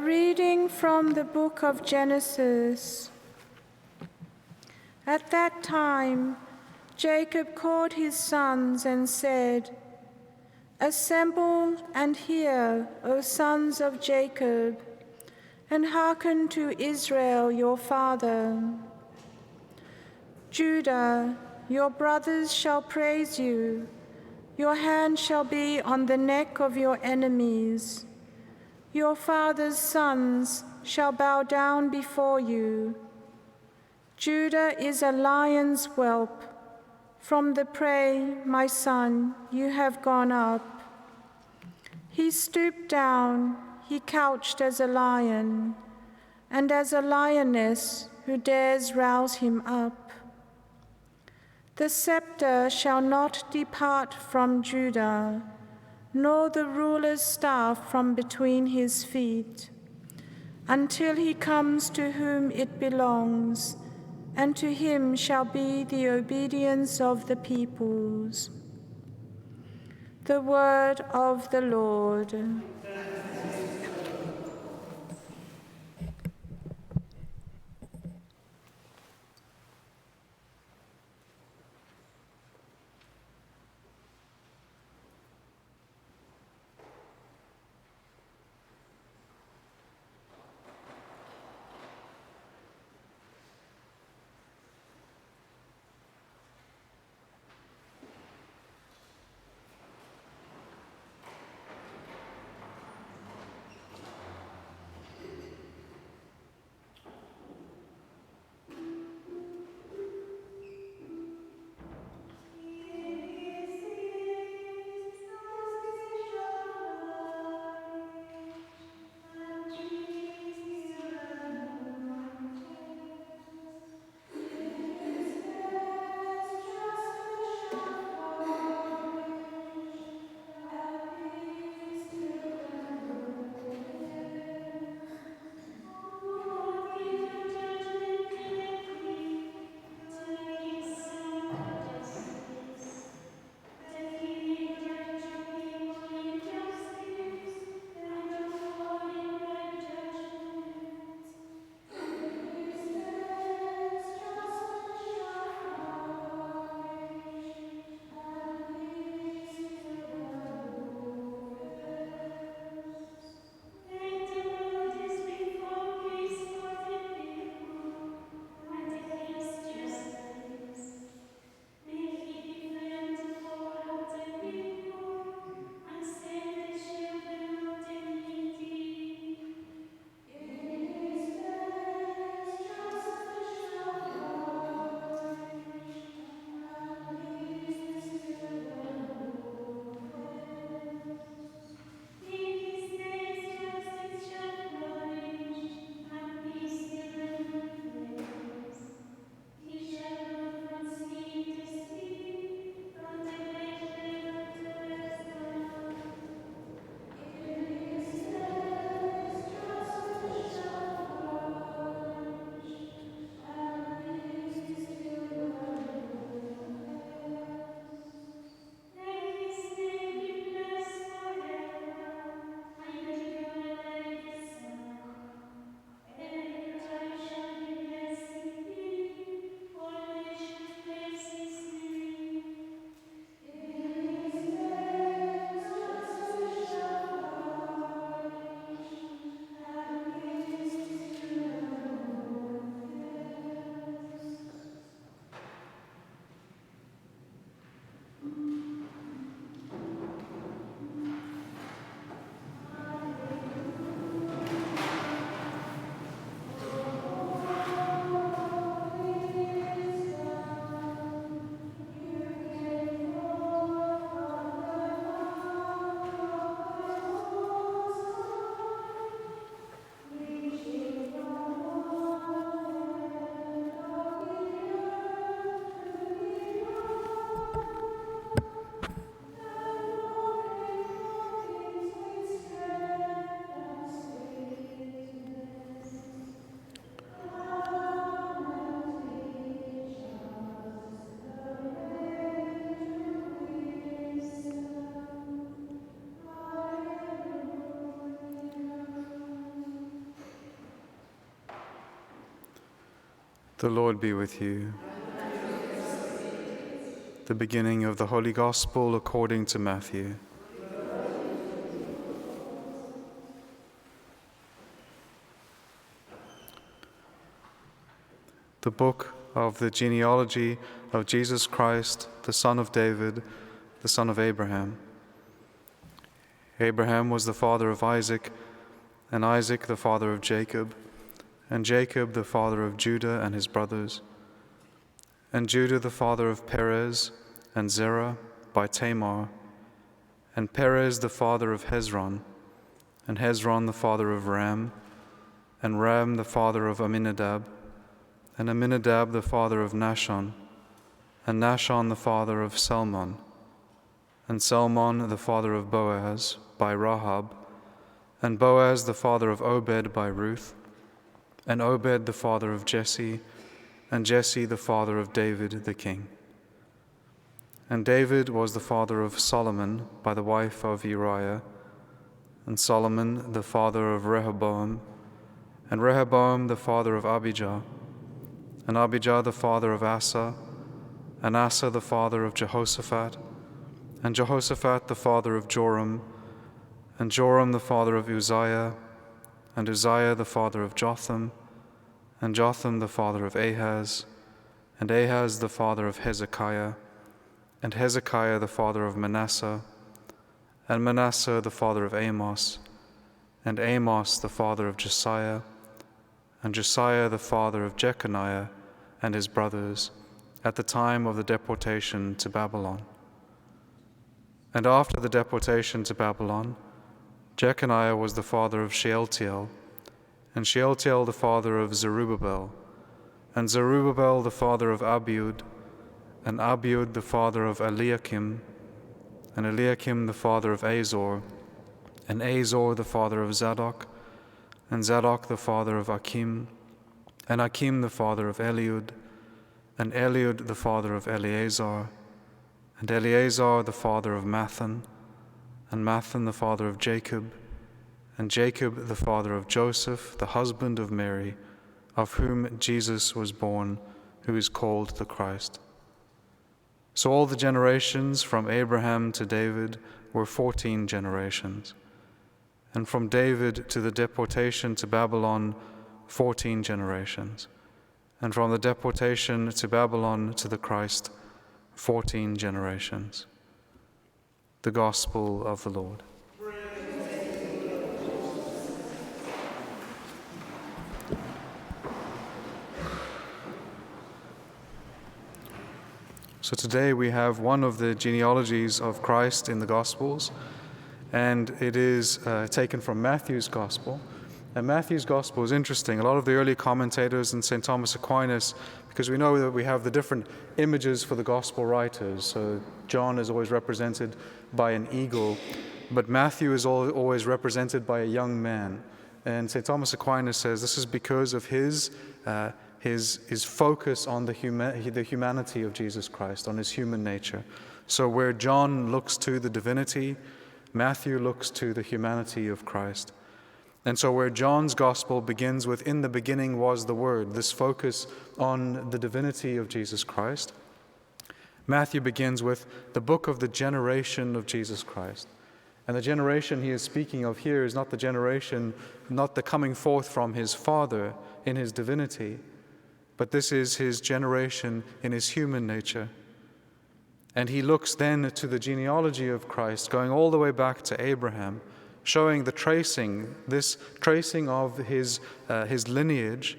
reading from the book of Genesis. At that time, Jacob called his sons and said, "Assemble and hear, O sons of Jacob, and hearken to Israel your father. Judah, your brothers shall praise you. Your hand shall be on the neck of your enemies. Your father's sons shall bow down before you. Judah is a lion's whelp. From the prey, my son, you have gone up. He stooped down, he couched as a lion, and as a lioness who dares rouse him up. The scepter shall not depart from Judah, nor the ruler's staff from between his feet, until he comes to whom it belongs, and to him shall be the obedience of the peoples." The word of the Lord. The Lord be with you. The beginning of the Holy Gospel according to Matthew. The book of the genealogy of Jesus Christ, the son of David, the son of Abraham. Abraham was the father of Isaac, and Isaac the father of Jacob, and Jacob the father of Judah and his brothers, and Judah the father of Perez and Zerah by Tamar, and Perez the father of Hezron, and Hezron the father of Ram, and Ram the father of Amminadab, and Amminadab the father of Nahshon, and Nahshon the father of Salmon, and Salmon the father of Boaz by Rahab, and Boaz the father of Obed by Ruth, and Obed the father of Jesse, and Jesse the father of David the king. And David was the father of Solomon by the wife of Uriah, and Solomon the father of Rehoboam, and Rehoboam the father of Abijah, and Abijah the father of Asa, and Asa the father of Jehoshaphat, and Jehoshaphat the father of Joram, and Joram the father of Uzziah, and Uzziah the father of Jotham, and Jotham the father of Ahaz, and Ahaz the father of Hezekiah, and Hezekiah the father of Manasseh, and Manasseh the father of Amos, and Amos the father of Josiah, and Josiah the father of Jeconiah and his brothers at the time of the deportation to Babylon. And after the deportation to Babylon, Jeconiah was the father of Shealtiel, and Shealtiel the father of Zerubbabel, and Zerubbabel the father of Abiud, and Abiud the father of Eliakim, and Eliakim the father of Azor, and Azor the father of Zadok, and Zadok the father of Achim, and Achim the father of Eliud, and Eliud the father of Eleazar, and Eleazar the father of Mathan, and Mathan the father of Jacob, and Jacob the father of Joseph, the husband of Mary, of whom Jesus was born, who is called the Christ. So all the generations from Abraham to David were 14 generations, and from David to the deportation to Babylon, 14 generations, and from the deportation to Babylon to the Christ, 14 generations. The Gospel of the Lord. So today we have one of the genealogies of Christ in the Gospels, and it is taken from Matthew's Gospel. And Matthew's Gospel is interesting. A lot of the early commentators and St. Thomas Aquinas, because we know that we have the different images for the Gospel writers. So John is always represented by an eagle, but Matthew is always represented by a young man. And St. Thomas Aquinas says this is because of his focus on the humanity of Jesus Christ, on his human nature. So where John looks to the divinity, Matthew looks to the humanity of Christ. And so where John's gospel begins with, "In the beginning was the Word," this focus on the divinity of Jesus Christ, Matthew begins with the book of the generation of Jesus Christ. And the generation he is speaking of here is not the generation, not the coming forth from his Father in his divinity, but this is his generation in his human nature. And he looks then to the genealogy of Christ, going all the way back to Abraham, showing this tracing of his lineage,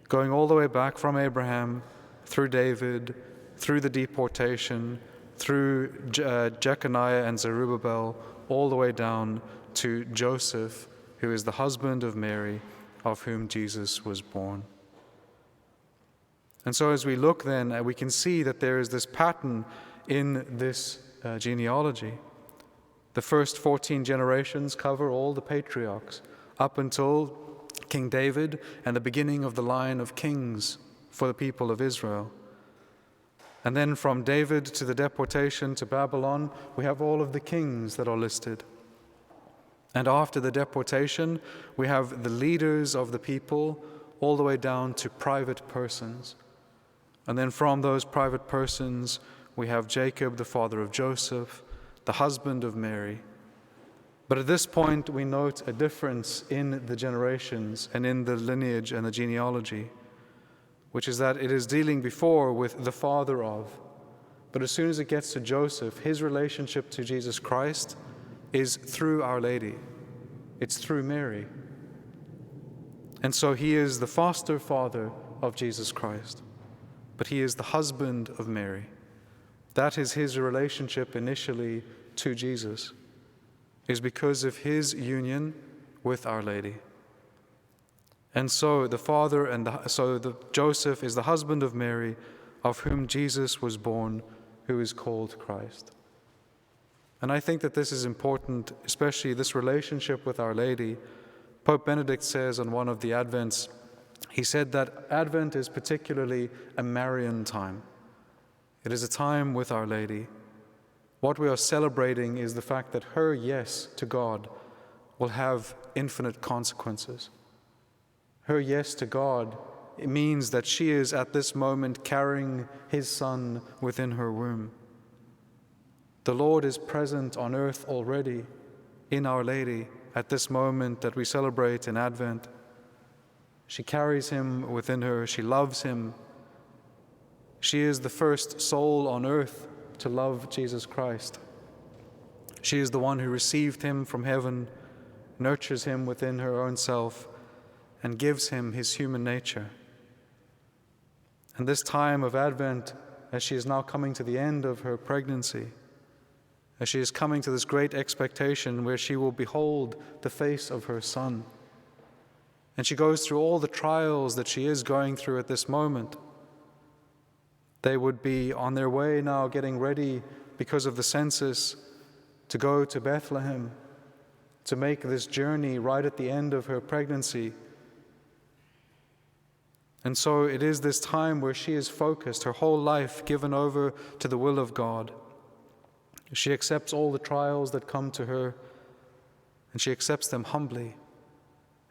going all the way back from Abraham, through David, through the deportation, through Jeconiah and Zerubbabel, all the way down to Joseph, who is the husband of Mary, of whom Jesus was born. And so as we look then, we can see that there is this pattern in this genealogy. The first 14 generations cover all the patriarchs, up until King David and the beginning of the line of kings for the people of Israel. And then from David to the deportation to Babylon, we have all of the kings that are listed. And after the deportation, we have the leaders of the people, all the way down to private persons. And then from those private persons, we have Jacob, the father of Joseph, the husband of Mary. But at this point, we note a difference in the generations and in the lineage and the genealogy, which is that it is dealing before with the father of. But as soon as it gets to Joseph, his relationship to Jesus Christ is through Our Lady. It's through Mary. And so he is the foster father of Jesus Christ, but he is the husband of Mary. That is his relationship initially to Jesus, is because of his union with Our Lady. And so the father Joseph is the husband of Mary, of whom Jesus was born, who is called Christ. And I think that this is important, especially this relationship with Our Lady. Pope Benedict says on one of the Advents, he said that Advent is particularly a Marian time. It is a time with Our Lady. What we are celebrating is the fact that her yes to God will have infinite consequences. Her yes to God, it means that she is at this moment carrying his Son within her womb. The Lord is present on earth already in Our Lady at this moment that we celebrate in Advent. She carries him within her. She loves him. She is the first soul on earth to love Jesus Christ. She is the one who received him from heaven, nurtures him within her own self, and gives him his human nature. And this time of Advent, as she is now coming to the end of her pregnancy, as she is coming to this great expectation where she will behold the face of her Son, and she goes through all the trials that she is going through at this moment. They would be on their way now, getting ready because of the census, to go to Bethlehem, to make this journey right at the end of her pregnancy. And so it is this time where she is focused, her whole life given over to the will of God. She accepts all the trials that come to her, and she accepts them humbly,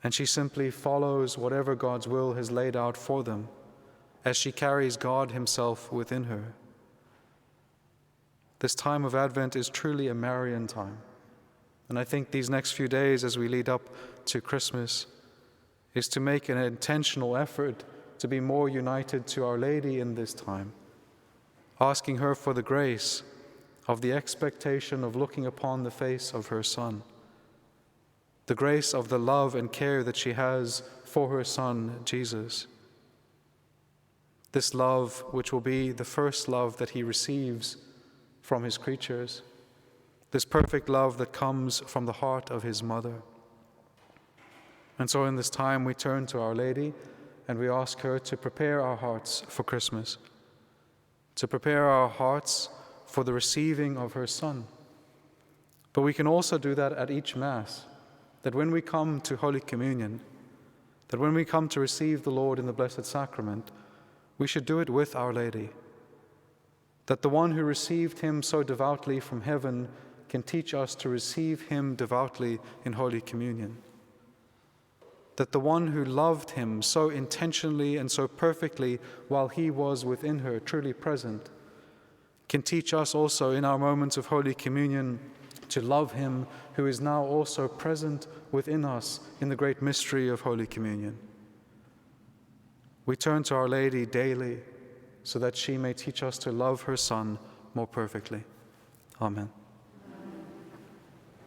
and she simply follows whatever God's will has laid out for them, as she carries God himself within her. This time of Advent is truly a Marian time. And I think these next few days as we lead up to Christmas is to make an intentional effort to be more united to Our Lady in this time, asking her for the grace of the expectation of looking upon the face of her Son, the grace of the love and care that she has for her Son, Jesus. This love which will be the first love that he receives from his creatures, this perfect love that comes from the heart of his mother. And so in this time we turn to Our Lady and we ask her to prepare our hearts for Christmas, to prepare our hearts for the receiving of her Son. But we can also do that at each Mass, that when we come to Holy Communion, that when we come to receive the Lord in the Blessed Sacrament, we should do it with Our Lady, that the one who received him so devoutly from heaven can teach us to receive him devoutly in Holy Communion, that the one who loved him so intentionally and so perfectly while he was within her, truly present, can teach us also in our moments of Holy Communion to love him who is now also present within us in the great mystery of Holy Communion. We turn to Our Lady daily so that she may teach us to love her Son more perfectly. Amen.